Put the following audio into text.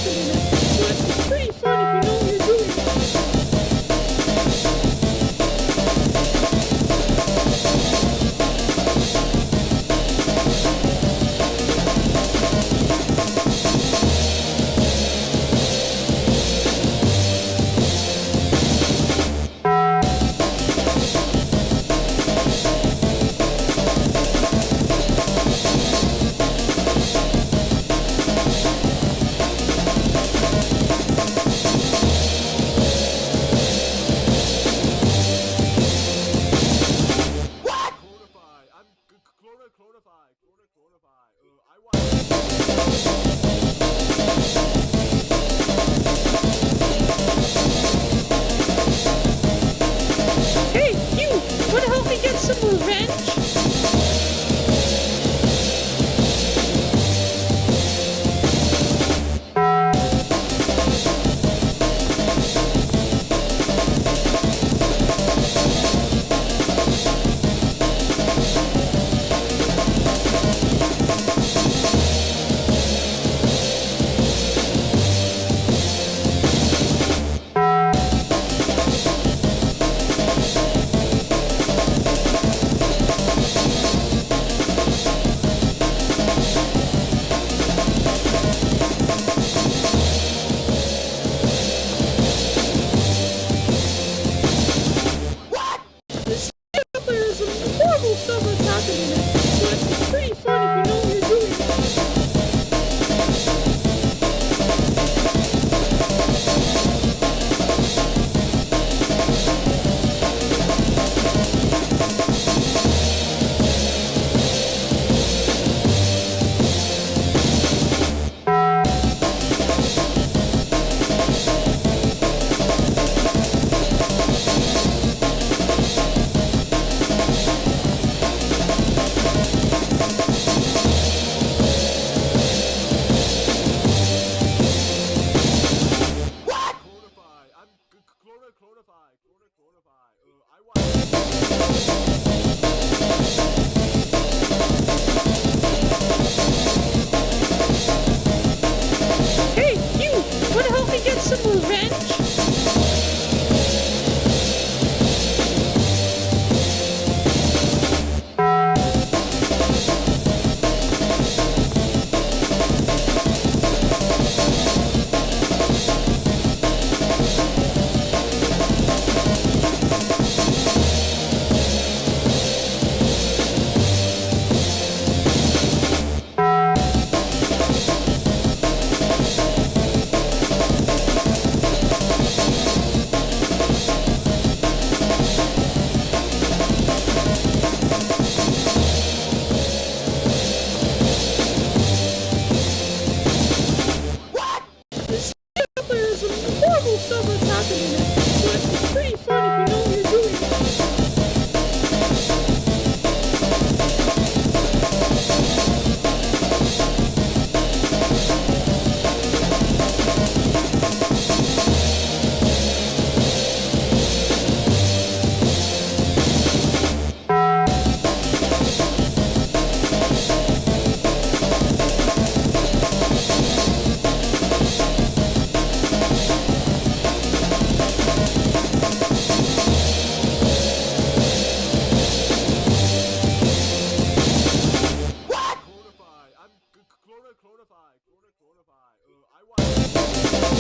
happening in it, but it's pretty fun if you know what you're doing. Hey, you! Wanna help me get some revenge? There's some horrible stuff that's happening in it, but it's pretty fun if you know what you're doing. Hey, you! Wanna help me get some revenge? There's some horrible stuff that's happening in it, but it's pretty fun if you know what you're doing. Clonify. I want